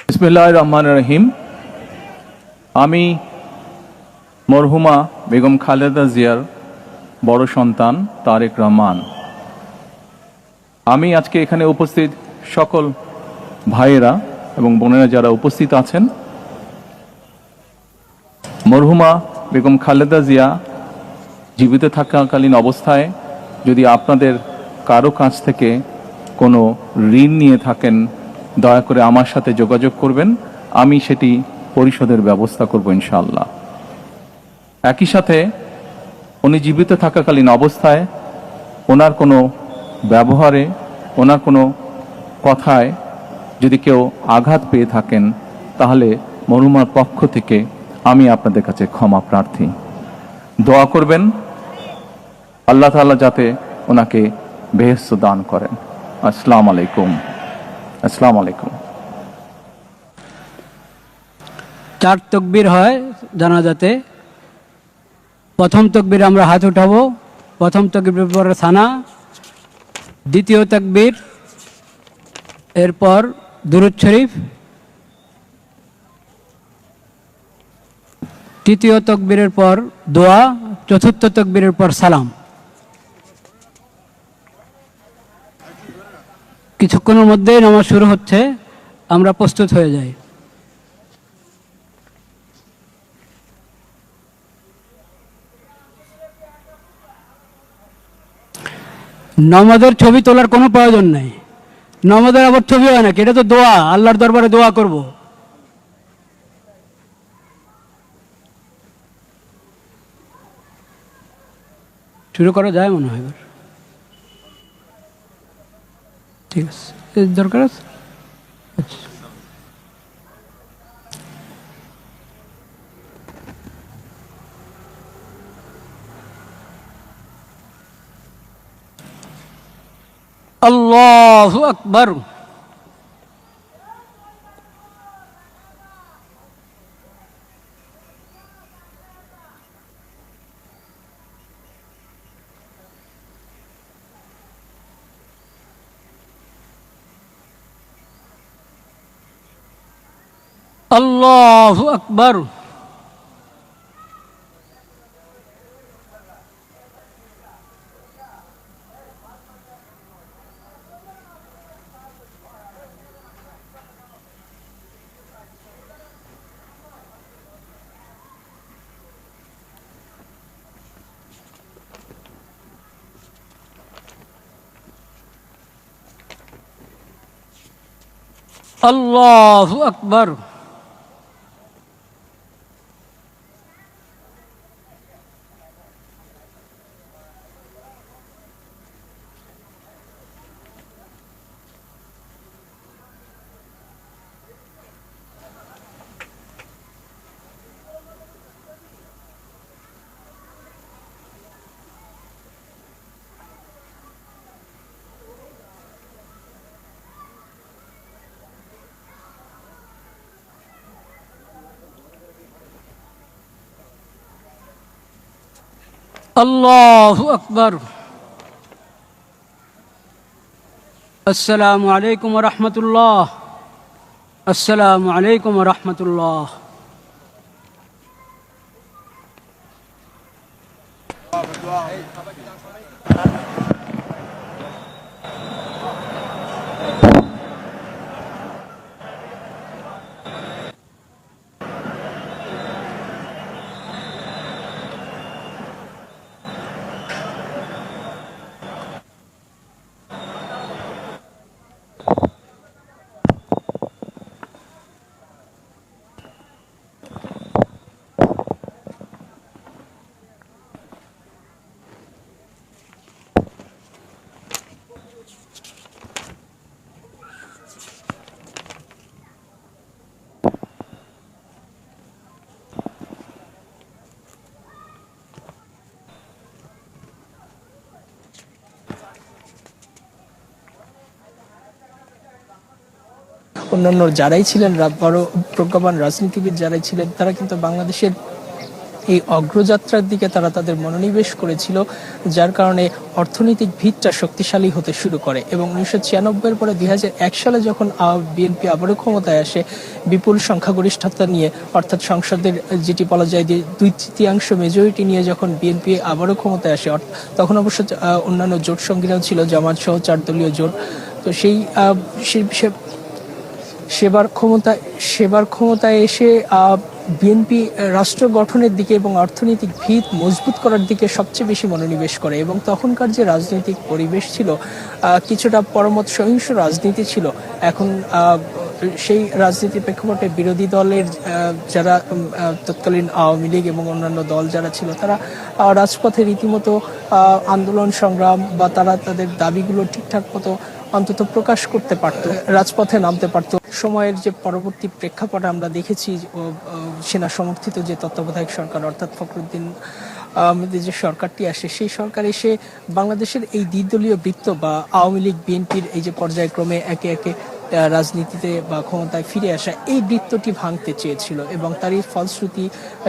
বিসমিল্লাহির রহমানির রহিম। আমি মরহুমা বেগম খালেদা জিয়ার বড় সন্তান তারেক রহমান। আমি আজকে এখানে উপস্থিত সকল ভাইয়েরা এবং বোনেরা যারা উপস্থিত আছেন, মরহুমা বেগম খালেদা জিয়া জীবিত থাকাকালীন অবস্থায় যদি আপনাদের কারো কাছ থেকে কোনো ঋণ নিয়ে থাকেন, দয়া করে আমার সাথে যোগাযোগ করবেন, আমি সেটি পরিশোধের ব্যবস্থা করব ইনশাআল্লাহ। একই সাথে উনি জীবিত থাকাকালীন অবস্থায় ওনার কোনো ব্যবহারে, ওনার কোনো কথায় যদি কেউ আঘাত পেয়ে থাকেন, তাহলে মরহুমার পক্ষ থেকে আমি আপনাদের কাছে ক্ষমা প্রার্থী। দোয়া করবেন আল্লাহ তাআলা যাতে ওনাকে বেহেশত দান করেন। আসসালামু আলাইকুম। আসসালামু আলাইকুম। 4 তাকবীর হয় জানাজাতে। প্রথম তাকবীর আমরা হাত উঠাবো, প্রথম তাকবীরের পর সানা, দ্বিতীয় তাকবীর, এরপর দুরূদ শরীফ, তৃতীয় তাকবীরের পর দোয়া, চতুর্থ তাকবীরের পর সালাম। কিছুক্ষণের মধ্যেই নামাজ শুরু হচ্ছে, আমরা প্রস্তুত হয়ে যাই। নামাজের ছবি তোলার কোনো প্রয়োজন নাই। নামাজের আবার ছবি হয় নাকি? এটা তো দোয়া, আল্লাহর দরবারে দোয়া করব। শুরু করা যায় মনে হয় এবার। ঠিক আছে, দরকার আছে। আচ্ছা, আল্লাহু আকবার। আল্লাহু আকবার। আল্লাহু আকবার। আল্লাহু আকবার। আসসালামু আলাইকুম ওয়া রাহমাতুল্লাহ। আসসালামু আলাইকুম ওয়া রাহমাতুল্লাহ। অন্যান্য যারাই ছিলেন বড় প্রজ্ঞাবান রাজনীতিবিদ যারাই ছিলেন, তারা কিন্তু বাংলাদেশের এই অগ্রযাত্রার দিকে তারা তাদের মনোনিবেশ করেছিল, যার কারণে অর্থনৈতিক ভিতটা শক্তিশালী হতে শুরু করে। এবং 1996-এর পরে 2001 সালে যখন বিএনপি আবারও ক্ষমতায় আসে বিপুল সংখ্যাগরিষ্ঠতা নিয়ে, অর্থাৎ সংসদের যেটি বলা যায় যে 2/3 মেজরিটি নিয়ে যখন বিএনপি আবারও ক্ষমতায় আসে, তখন অবশ্য অন্যান্য জোট সঙ্গীরাও ছিল, জামাত সহ 4 দলীয় জোট। তো সেবার ক্ষমতায় এসে বিএনপি রাষ্ট্র গঠনের দিকে এবং অর্থনৈতিক ভিত মজবুত করার দিকে সবচেয়ে বেশি মনোনিবেশ করে। এবং তখনকার যে রাজনৈতিক পরিবেশ ছিল কিছুটা পরমত সহিংস রাজনীতি ছিল। এখন সেই রাজনীতির প্রেক্ষাপটে বিরোধী দলের যারা তৎকালীন আওয়ামী লীগ এবং অন্যান্য দল যারা ছিল, তারা রাজপথে রীতিমতো আন্দোলন সংগ্রাম বা তারা তাদের দাবিগুলো ঠিকঠাক মতো অন্তত প্রকাশ করতে পারত, রাজপথে নামতে পারত। সময়ের যে পরবর্তী প্রেক্ষাপটে আমরা দেখেছি সেনা সমর্থিত যে তত্ত্বাবধায়ক সরকার, অর্থাৎ ফখরুদ্দিন আহমেদের যে সরকারটি আসে, সেই সরকার এসে বাংলাদেশের এই দ্বিদলীয় বৃত্ত বা আওয়ামী লীগ বিএনপির এই যে পর্যায়ক্রমে একে একে রাজনীতিতে বা ক্ষমতায় ফিরে আসা, এই বৃত্তটি ভাঙতে চেয়েছিল। এবং তারই ফলশ্রুতি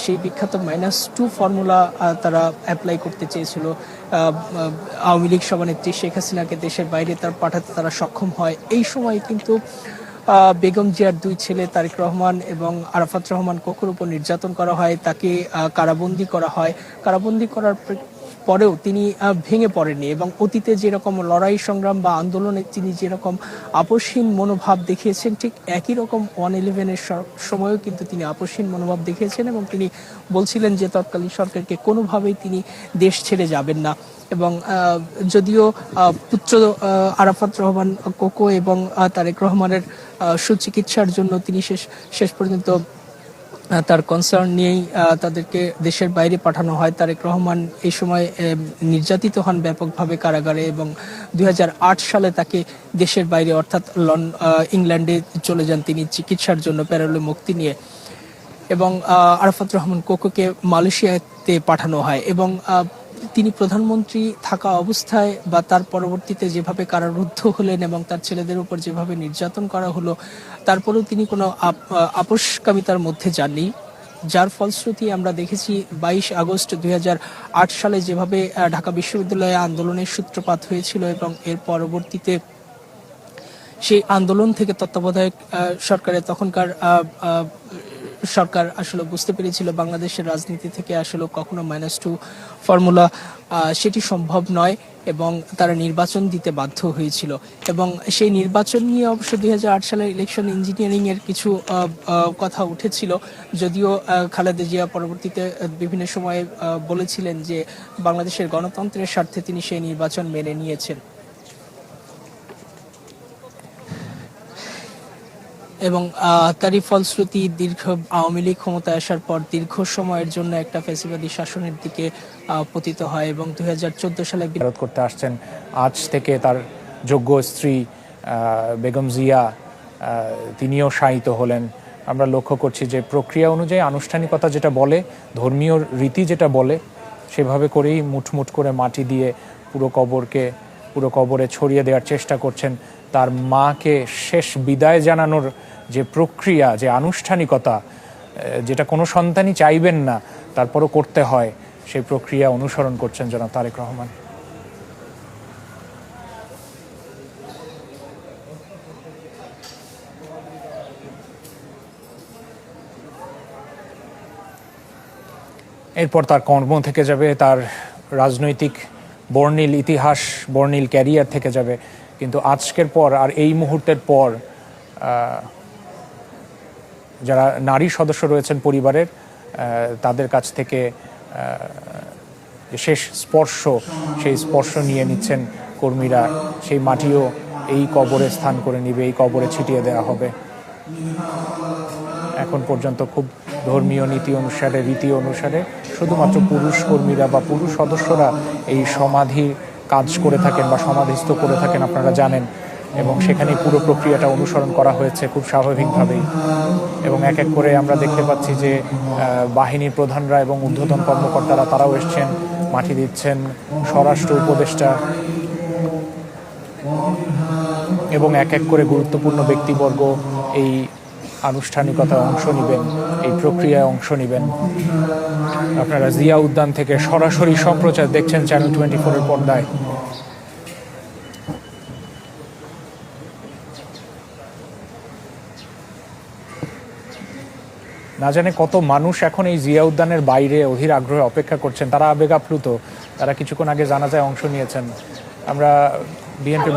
সেই বিখ্যাত -2 ফর্মুলা তারা অ্যাপ্লাই করতে চেয়েছিল। আওয়ামী লীগ সভানেত্রী শেখ হাসিনাকে দেশের বাইরে পাঠাতে তারা সক্ষম হয়। এই সময় কিন্তু বেগম জিয়ার 2 ছেলে তারেক রহমান এবং আরাফাত রহমান কোকোর উপর নির্যাতন করা হয়, তাকে কারাবন্দী করা হয়। কারাবন্দী করার পরেও তিনি ভেঙে পড়েননি এবং অতীতে যেরকম লড়াই সংগ্রাম বা আন্দোলনে তিনি যেরকম আপোষহীন মনোভাব দেখিয়েছেন, ঠিক একই রকম 111-এর সময়ও কিন্তু তিনি আপোষহীন মনোভাব দেখিয়েছেন এবং তিনি বলছিলেন যে তৎকালীন সরকারকে কোনোভাবেই তিনি দেশ ছেড়ে যাবেন না। এবং যদিও পুত্র আরাফাত রহমান কোকো এবং তারেক রহমানের সুচিকিৎসার জন্য তিনি শেষ পর্যন্ত তার কনসার্ন নিয়েই তাদেরকে দেশের বাইরে পাঠানো হয়। তারেক রহমান এই সময় নির্যাতিত হন ব্যাপকভাবে কারাগারে এবং 2008 সালে তাকে দেশের বাইরে অর্থাৎ ইংল্যান্ডে চলে যান তিনি চিকিৎসার জন্য প্যারোলে মুক্তি নিয়ে। এবং আরাফাত রহমান কোকোকে মালয়েশিয়াতে পাঠানো হয়। এবং তিনি প্রধানমন্ত্রী থাকা অবস্থায় বা তার পরবর্তীতে যেভাবে কারারুদ্ধ হলেন এবং তার ছেলেদের উপর যেভাবে নির্যাতন করা হলো, তারপরেও তিনি কোনো আপোষকামিতার মধ্যে যাননি। যার ফলশ্রুতি আমরা দেখেছি 22 আগস্ট 2008 সালে যেভাবে ঢাকা বিশ্ববিদ্যালয়ে আন্দোলনের সূত্রপাত হয়েছিল এবং এর পরবর্তীতে সেই আন্দোলন থেকে তত্ত্বাবধায়ক সরকারের তখনকার সরকার আসলে বুঝতে পেরেছিল বাংলাদেশের রাজনীতি থেকে আসলে কখনো -2 ফর্মুলা সেটি সম্ভব নয় এবং তারা নির্বাচন দিতে বাধ্য হয়েছিল। এবং সেই নির্বাচন নিয়ে অবশ্য 2008 সালের ইলেকশন ইঞ্জিনিয়ারিং এর কিছু কথা উঠেছিল, যদিও খালেদা জিয়া পরবর্তীতে বিভিন্ন সময়ে বলেছিলেন যে বাংলাদেশের গণতন্ত্রের স্বার্থে তিনি সেই নির্বাচন মেনে নিয়েছেন। এবং তারই ফলশ্রুতি দীর্ঘ আওয়ামী লীগ ক্ষমতায় আসার পর দীর্ঘ সময়ের জন্য একটা ফ্যাসিবাদী শাসনের দিকে পতিত হয় এবং 2014 সালে বিরোধ করতে আসছেন। আজ থেকে তার যোগ্য স্ত্রী বেগম জিয়া তিনিও শায়িত হলেন। আমরা লক্ষ্য করছি যে প্রক্রিয়া অনুযায়ী আনুষ্ঠানিকতা যেটা বলে, ধর্মীয় রীতি যেটা বলে, সেভাবে করেই মুঠমুঠ করে মাটি দিয়ে পুরো কবরে ছড়িয়ে দেওয়ার চেষ্টা করছেন। তার মাকে শেষ বিদায় জানানোর যে প্রক্রিয়া, যে আনুষ্ঠানিকতা, যেটা কোনো সন্তানই চাইবেন না তারপরও করতে হয়, সেই প্রক্রিয়া অনুসরণ করছেন জনাব তারেক রহমান। এরপর তার কর্ম থেকে যাবে, তার রাজনৈতিক বর্ণিল ইতিহাস, বর্ণিল ক্যারিয়ার থেকে যাবে। কিন্তু আজকের পর আর এই মুহূর্তের পর যারা নারী সদস্য রয়েছেন পরিবারের, তাদের কাছ থেকে শেষ স্পর্শ, সেই স্পর্শ নিয়ে নিচ্ছেন কর্মীরা। সেই মাটিও এই কবরে স্থান করে নিবে, এই কবরে ছিটিয়ে দেওয়া হবে। এখন পর্যন্ত খুব ধর্মীয় নীতি অনুসারে, রীতি অনুসারে শুধুমাত্র পুরুষ কর্মীরা বা পুরুষ সদস্যরা এই সমাধির কাজ করে থাকেন বা সমাধিস্থ করে থাকেন, আপনারা জানেন। এবং সেখানে পুরো প্রক্রিয়াটা অনুসরণ করা হয়েছে খুব স্বাভাবিকভাবেই। এবং এক এক করে আমরা দেখতে পাচ্ছি যে বাহিনীর প্রধানরা এবং ঊর্ধ্বতন কর্মকর্তারা তারাও এসছেন, মাটি দিচ্ছেন, স্বরাষ্ট্র উপদেষ্টা এবং এক এক করে গুরুত্বপূর্ণ ব্যক্তিবর্গ এই আনুষ্ঠানিকতায় অংশ নেবেন, এই প্রক্রিয়ায় অংশ নেবেন। আপনারা জিয়া উদ্যান থেকে সরাসরি সম্প্রচার দেখছেন চ্যানেল 24-এর পর্দায়। না জানে কত মানুষ এখন এই জিয়া উদ্যানের বাইরে অধীর আগ্রহে অপেক্ষা করছেন, তারা আবেগ আপ্লুত। তারা কিছুক্ষণ আগে জানাজায় অংশ নিয়েছেন। আমরা বিএনপি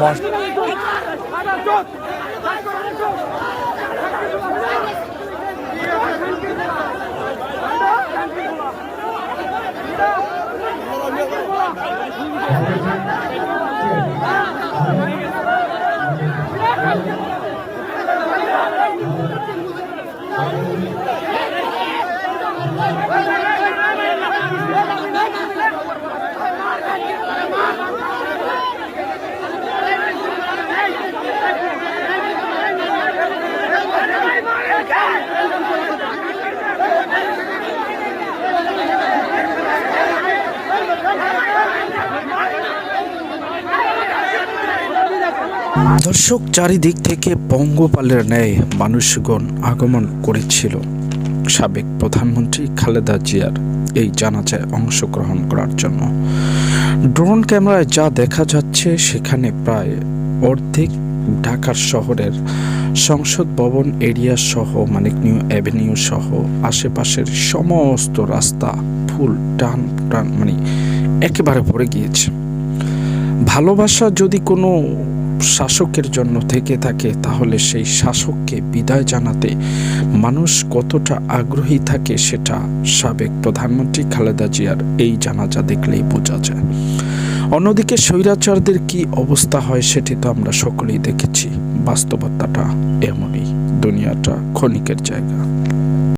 দর্শক, চারিদিক থেকে পঙ্গপালের ন্যায় মানুষগণ আগমন করেছিল সাবেক প্রধানমন্ত্রী খালেদা জিয়ার এই জানাজায় অংশগ্রহণ করার জন্য। ড্রোন ক্যামেরায় যা দেখা যাচ্ছে সেখানে প্রায় অর্ধেক ঢাকার শহরের সংসদ ভবন এরিয়া সহ মানিক নিউ অ্যাভিনিউ সহ আশেপাশের সমস্ত রাস্তা ফুল টান মানে একেবারে ভরে গিয়েছে। ভালোবাসা যদি কোনো শাসকের জন্য থেকে থাকে তাহলে সেই শাসককে বিদায় জানাতে মানুষ কতটা আগ্রহী থাকে সেটা সাবেক প্রধানমন্ত্রী খালেদা জিয়ার এই জানাজা দেখলেই বোঝা যায়। অন্যদিকে স্বৈরাচারদের কি অবস্থা হয় সেটি তো আমরা সকলেই দেখেছি। বাস্তবতাটা এমনই, দুনিয়াটা ক্ষণিকের জায়গা।